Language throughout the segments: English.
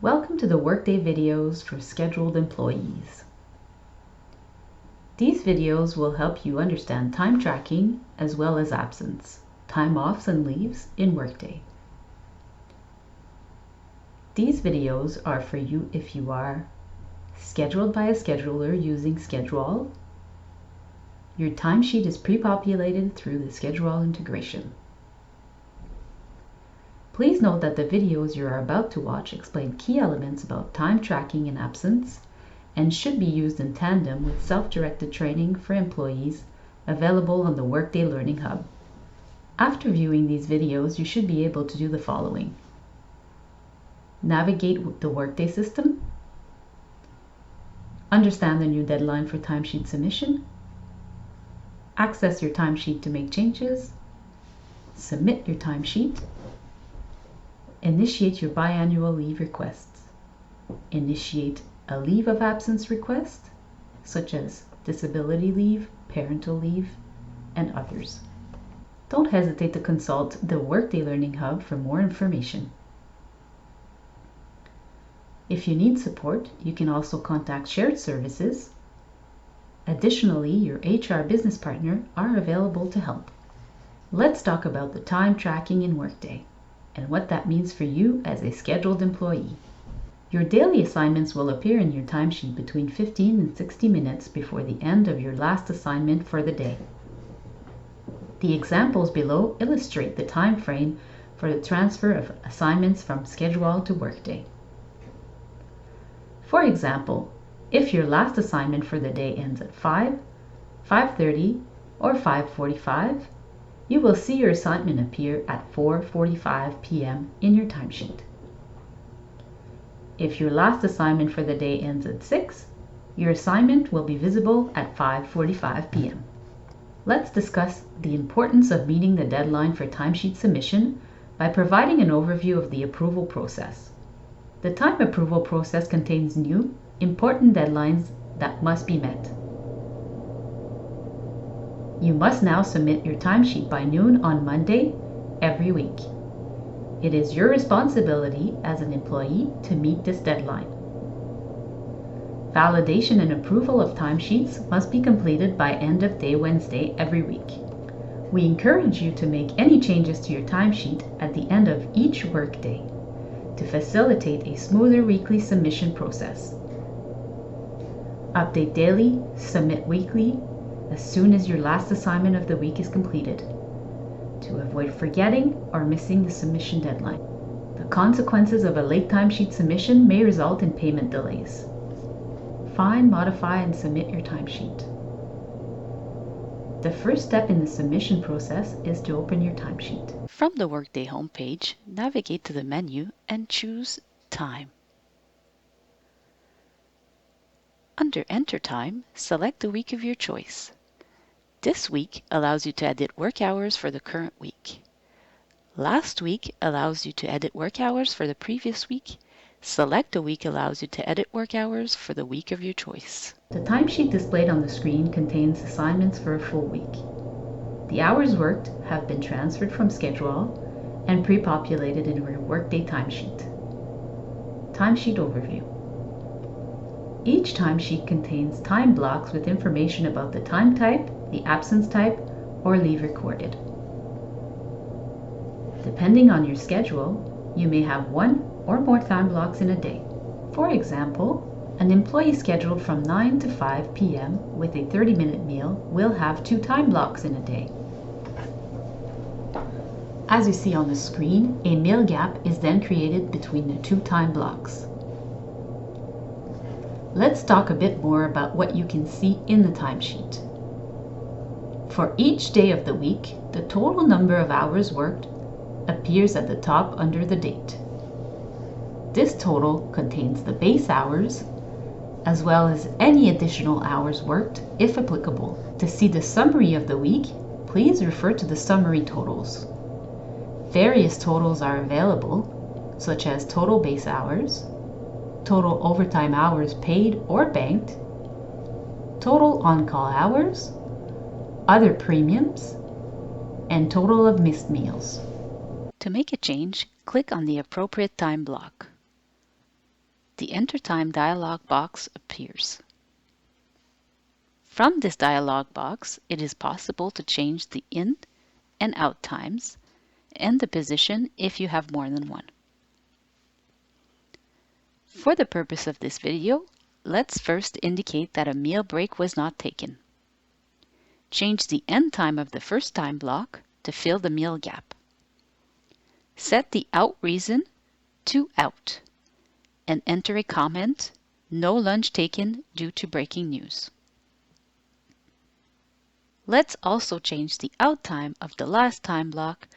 Welcome to the Workday videos for scheduled employees. These videos will help you understand time tracking as well as absence, time offs and leaves in Workday. These videos are for you if you are scheduled by a scheduler using ScheduALL. Your timesheet is pre-populated through the ScheduALL integration. Please note that the videos you are about to watch explain key elements about time tracking and absence and should be used in tandem with self-directed training for employees available on the Workday Learning Hub. After viewing these videos, you should be able to do the following: navigate the Workday system, understand the new deadline for timesheet submission, access your timesheet to make changes, submit your timesheet, initiate your biannual leave requests, initiate a leave of absence request, such as disability leave, parental leave, and others. Don't hesitate to consult the Workday Learning Hub for more information. If you need support, you can also contact shared services. Additionally, your HR business partner are available to help. Let's talk about the time tracking in Workday and what that means for you as a scheduled employee. Your daily assignments will appear in your timesheet between 15 and 60 minutes before the end of your last assignment for the day. The examples below illustrate the time frame for the transfer of assignments from ScheduALL to Workday. For example, if your last assignment for the day ends at 5, 5:30, or 5:45, you will see your assignment appear at 4:45 p.m. in your timesheet. If your last assignment for the day ends at 6, your assignment will be visible at 5:45 p.m. Let's discuss the importance of meeting the deadline for timesheet submission by providing an overview of the approval process. The time approval process contains new, important deadlines that must be met. You must now submit your timesheet by noon on Monday every week. It is your responsibility as an employee to meet this deadline. Validation and approval of timesheets must be completed by end of day Wednesday every week. We encourage you to make any changes to your timesheet at the end of each workday to facilitate a smoother weekly submission process. Update daily, submit weekly, as soon as your last assignment of the week is completed, to avoid forgetting or missing the submission deadline. The consequences of a late timesheet submission may result in payment delays. Find, modify, and submit your timesheet. The first step in the submission process is to open your timesheet. From the Workday homepage, navigate to the menu and choose Time. Under Enter Time, select the week of your choice. This week allows you to edit work hours for the current week. Last week allows you to edit work hours for the previous week. Select a week allows you to edit work hours for the week of your choice. The timesheet displayed on the screen contains assignments for a full week. The hours worked have been transferred from ScheduALL and pre-populated in your Workday timesheet. Timesheet overview. Each timesheet contains time blocks with information about the time type, the absence type, or leave recorded. Depending on your schedule, you may have one or more time blocks in a day. For example, an employee scheduled from 9 to 5 p.m. with a 30-minute meal will have 2 time blocks in a day. As you see on the screen, a meal gap is then created between the 2 time blocks. Let's talk a bit more about what you can see in the timesheet. For each day of the week, the total number of hours worked appears at the top under the date. This total contains the base hours, as well as any additional hours worked, if applicable. To see the summary of the week, please refer to the summary totals. Various totals are available, such as total base hours, total overtime hours paid or banked, total on-call hours, other premiums, and total of missed meals. To make a change, click on the appropriate time block. the Enter Time dialog box appears. From this dialog box, it is possible to change the in and out times and the position if you have more than one. For the purpose of this video, let's first indicate that a meal break was not taken. Change the end time of the first time block to fill the meal gap. Set the out reason to out and enter a comment, "No lunch taken due to breaking news." Let's also change the out time of the last time block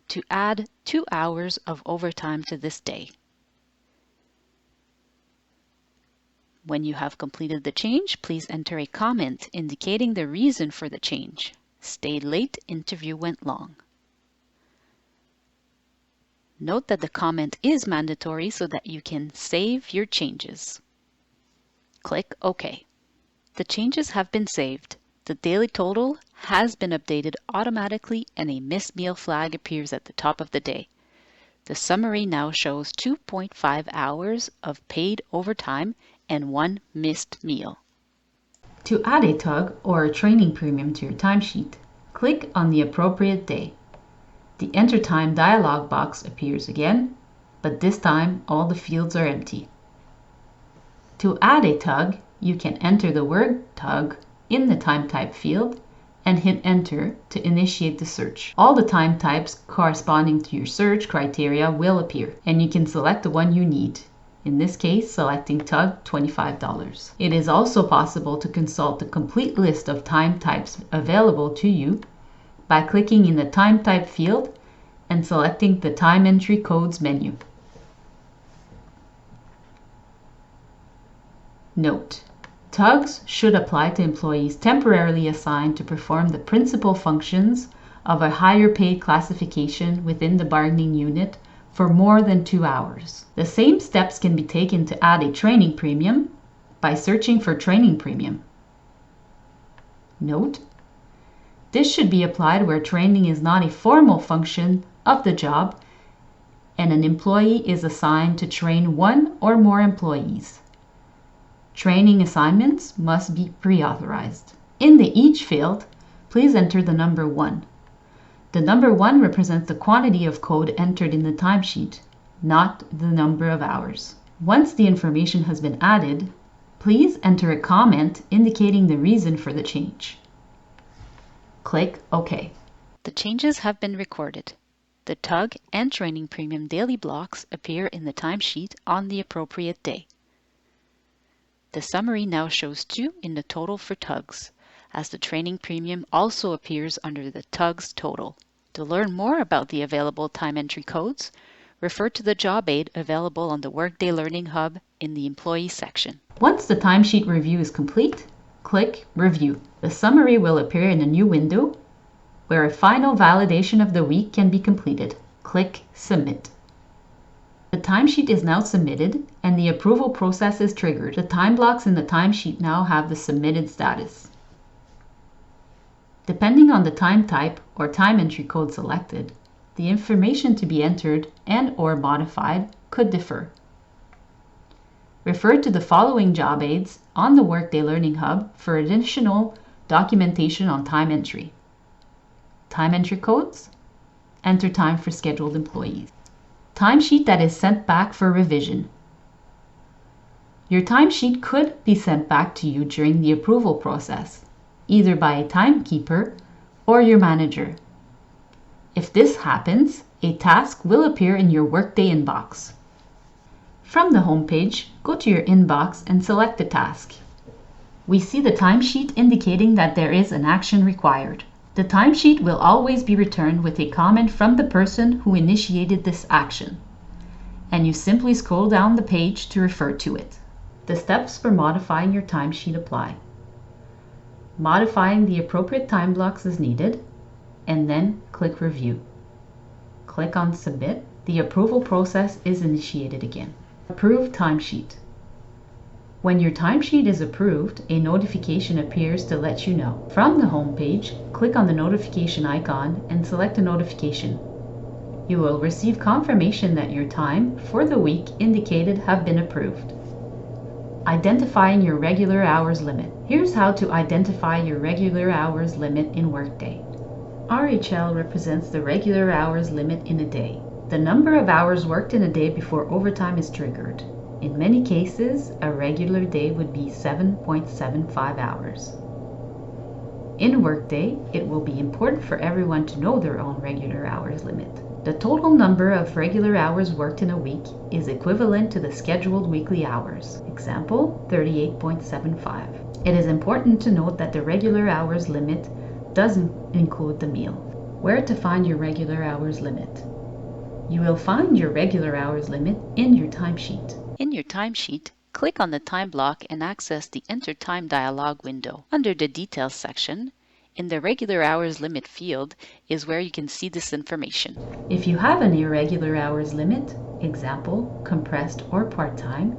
to add 2 hours of overtime to this day. When you have completed the change, please enter a comment indicating the reason for the change. Stayed late, interview went long. Note that the comment is mandatory so that you can save your changes. Click OK. The changes have been saved. The daily total has been updated automatically and a missed meal flag appears at the top of the day. The summary now shows 2.5 hours of paid overtime and 1 missed meal. To add a tug or a training premium to your timesheet, click on the appropriate day. The Enter Time dialog box appears again, but this time all the fields are empty. To add a tug, you can enter the word tug in the time type field and hit enter to initiate the search. All the time types corresponding to your search criteria will appear, and you can select the one you need. In this case, selecting tug $25. It is also possible to consult the complete list of time types available to you by clicking in the time type field and selecting the time entry codes menu. Note: tugs should apply to employees temporarily assigned to perform the principal functions of a higher paid classification within the bargaining unit for more than 2 hours. The same steps can be taken to add a training premium by searching for training premium. Note: this should be applied where training is not a formal function of the job and an employee is assigned to train one or more employees. Training assignments must be pre-authorized. In the each field, please enter the number 1. The number 1 represents the quantity of code entered in the timesheet, not the number of hours. Once the information has been added, please enter a comment indicating the reason for the change. Click OK. The changes have been recorded. The tug and training premium daily blocks appear in the timesheet on the appropriate day. The summary now shows 2 in the total for tugs, as the training premium also appears under the tugs total. To learn more about the available time entry codes, refer to the job aid available on the Workday Learning Hub in the Employee section. Once the timesheet review is complete, click Review. The summary will appear in a new window where a final validation of the week can be completed. Click Submit. The timesheet is now submitted and the approval process is triggered. The time blocks in the timesheet now have the submitted status. Depending on the time type or time entry code selected, the information to be entered and/or modified could differ. Refer to the following job aids on the Workday Learning Hub for additional documentation on time entry. Time entry codes, enter time for scheduled employees. Timesheet that is sent back for revision. Your timesheet could be sent back to you during the approval process, either by a timekeeper or your manager. If this happens, a task will appear in your Workday inbox. From the home page, go to your inbox and select the task. We see the timesheet indicating that there is an action required. The timesheet will always be returned with a comment from the person who initiated this action, and you simply scroll down the page to refer to it. The steps for modifying your timesheet apply. Modifying the appropriate time blocks is needed, and then click Review. Click on Submit. The approval process is initiated again. Approve timesheet. When your timesheet is approved, a notification appears to let you know. From the home page, click on the notification icon and select a notification. You will receive confirmation that your time for the week indicated have been approved. Identifying your regular hours limit. Here's how to identify your regular hours limit in Workday. RHL represents the regular hours limit in a day, the number of hours worked in a day before overtime is triggered. In many cases, a regular day would be 7.75 hours. In Workday, it will be important for everyone to know their own regular hours limit. The total number of regular hours worked in a week is equivalent to the scheduled weekly hours. Example, 38.75. It is important to note that the regular hours limit doesn't include the meal. Where to find your regular hours limit? You will find your regular hours limit in your timesheet. In your timesheet, click on the time block and access the Enter Time dialog window. Under the Details section, in the Regular Hours Limit field is where you can see this information. If you have an irregular hours limit, example, compressed or part-time,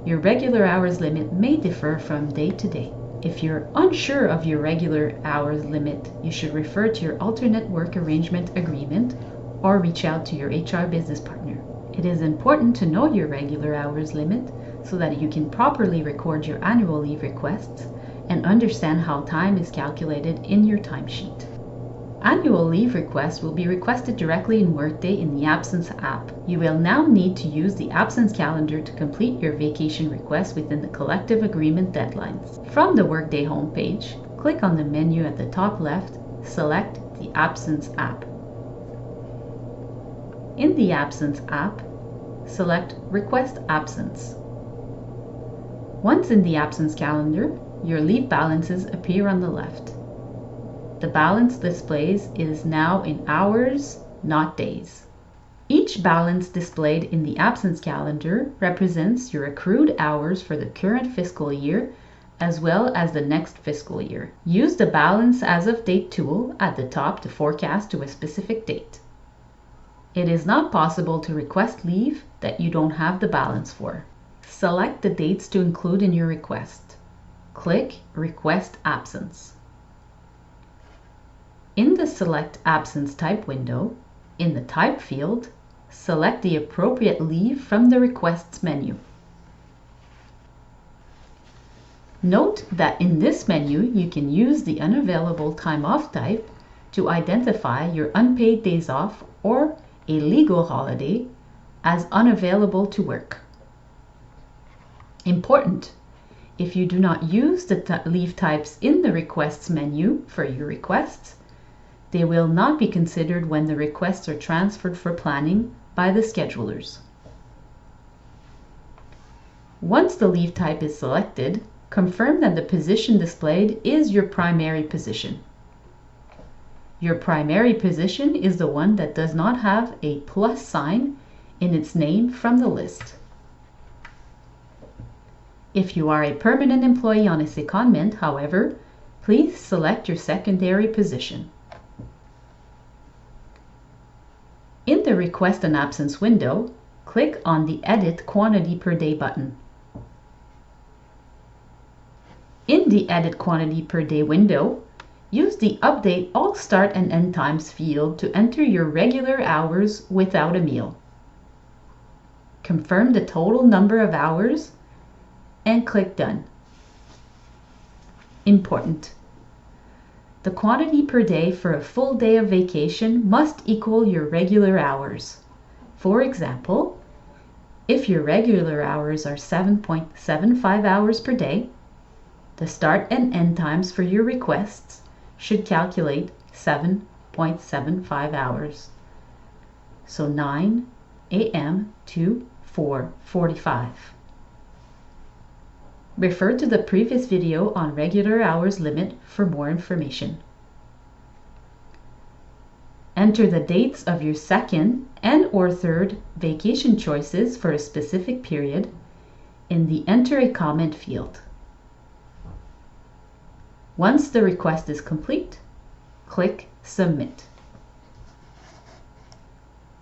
your regular hours limit may differ from day to day. If you're unsure of your regular hours limit, you should refer to your alternate work arrangement agreement or reach out to your HR business partner. It is important to know your regular hours limit so that you can properly record your annual leave requests and understand how time is calculated in your timesheet. Annual leave requests will be requested directly in Workday in the Absence app. You will now need to use the Absence calendar to complete your vacation request within the collective agreement deadlines. From the Workday homepage, click on the menu at the top left, select the Absence app. In the Absence app, select Request Absence. Once in the Absence calendar, your leave balances appear on the left. The balance displays is now in hours, not days. Each balance displayed in the Absence calendar represents your accrued hours for the current fiscal year as well as the next fiscal year. Use the Balance as of Date tool at the top to forecast to a specific date. It is not possible to request leave that you don't have the balance for. Select the dates to include in your request. Click Request Absence. In the Select Absence Type window, in the Type field, select the appropriate leave from the Requests menu. Note that in this menu, you can use the Unavailable Time Off type to identify your unpaid days off or a legal holiday as unavailable to work. Important! If you do not use the leave types in the Requests menu for your requests, they will not be considered when the requests are transferred for planning by the schedulers. Once the leave type is selected, confirm that the position displayed is your primary position. Your primary position is the one that does not have a plus sign in its name from the list. If you are a permanent employee on a secondment, however, please select your secondary position. In the Request an Absence window, click on the Edit Quantity per Day button. In the Edit Quantity per Day window, use the Update All Start and End Times field to enter your regular hours without a meal. Confirm the total number of hours and click Done. Important! The quantity per day for a full day of vacation must equal your regular hours. For example, if your regular hours are 7.75 hours per day, the start and end times for your requests should calculate 7.75 hours. So 9 a.m. to 4:45. Refer to the previous video on regular hours limit for more information. Enter the dates of your second and/or third vacation choices for a specific period in the Enter a Comment field. Once the request is complete, click Submit.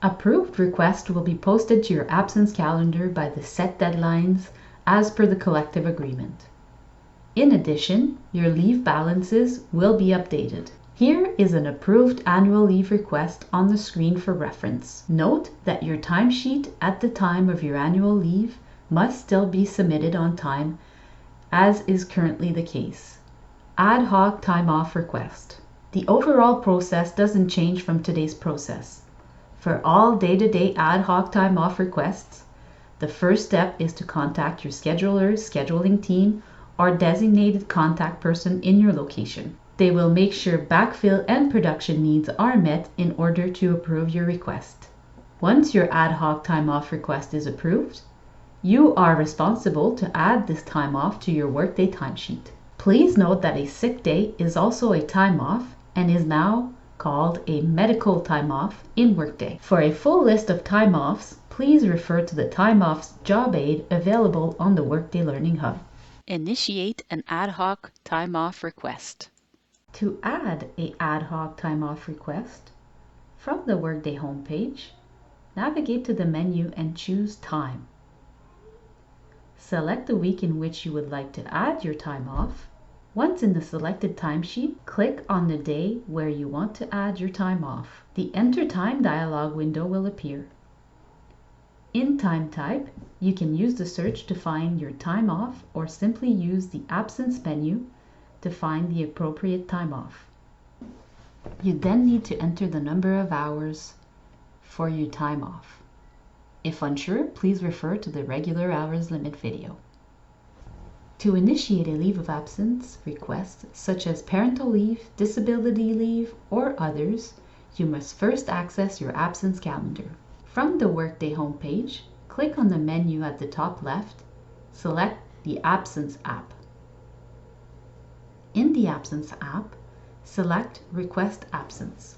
Approved request will be posted to your absence calendar by the set deadlines as per the collective agreement. In addition, your leave balances will be updated. Here is an approved annual leave request on the screen for reference. Note that your timesheet at the time of your annual leave must still be submitted on time, as is currently the case. Ad hoc time off request. The overall process doesn't change from today's process. For all day-to-day ad hoc time off requests, the first step is to contact your scheduler's scheduling team or designated contact person in your location. They will make sure backfill and production needs are met in order to approve your request. Once your ad hoc time off request is approved, you are responsible to add this time off to your Workday timesheet. Please note that a sick day is also a time off and is now called a medical time off in Workday. For a full list of time offs, please refer to the time offs job aid available on the Workday Learning Hub. Initiate an ad hoc time off request. To add an ad hoc time off request, from the Workday homepage, navigate to the menu and choose Time. Select the week in which you would like to add your time off. Once in the selected timesheet, click on the day where you want to add your time off. The Enter Time dialog window will appear. In Time Type, you can use the search to find your time off or simply use the Absence menu to find the appropriate time off. You then need to enter the number of hours for your time off. If unsure, please refer to the regular hours limit video. To initiate a leave of absence request, such as parental leave, disability leave, or others, you must first access your absence calendar. From the Workday homepage, click on the menu at the top left, select the Absence app. In the Absence app, select Request Absence.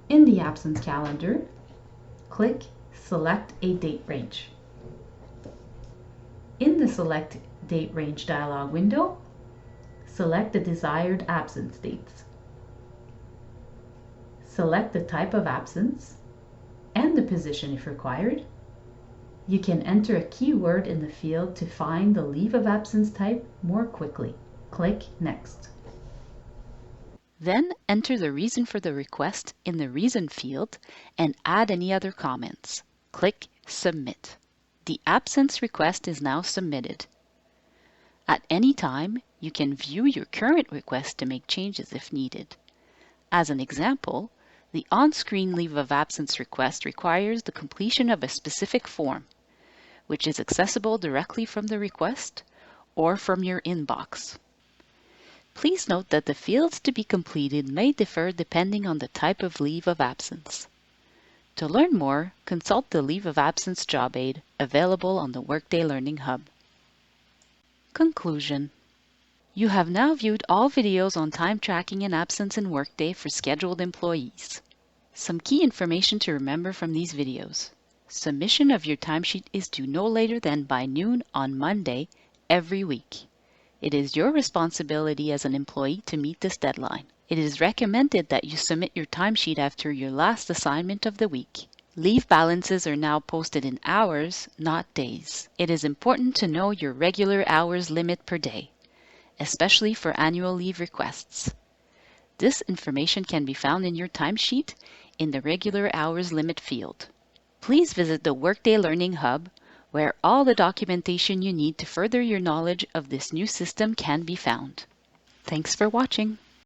In the Absence calendar, click Select a Date Range. In the Select Date Range dialog window, select the desired absence dates. Select the type of absence and the position if required. You can enter a keyword in the field to find the leave of absence type more quickly. Click Next. Then enter the reason for the request in the Reason field and add any other comments. Click Submit. The absence request is now submitted. At any time, you can view your current request to make changes if needed. As an example, the on-screen leave of absence request requires the completion of a specific form, which is accessible directly from the request or from your inbox. Please note that the fields to be completed may differ depending on the type of leave of absence. To learn more, consult the Leave of Absence job aid available on the Workday Learning Hub. Conclusion. You have now viewed all videos on time tracking and absence in Workday for scheduled employees. Some key information to remember from these videos. Submission of your timesheet is due no later than by noon on Monday every week. It is your responsibility as an employee to meet this deadline. It is recommended that you submit your timesheet after your last assignment of the week. Leave balances are now posted in hours, not days. It is important to know your regular hours limit per day, especially for annual leave requests. This information can be found in your timesheet in the regular hours limit field. Please visit the Workday Learning Hub, where all the documentation you need to further your knowledge of this new system can be found. Thanks for watching.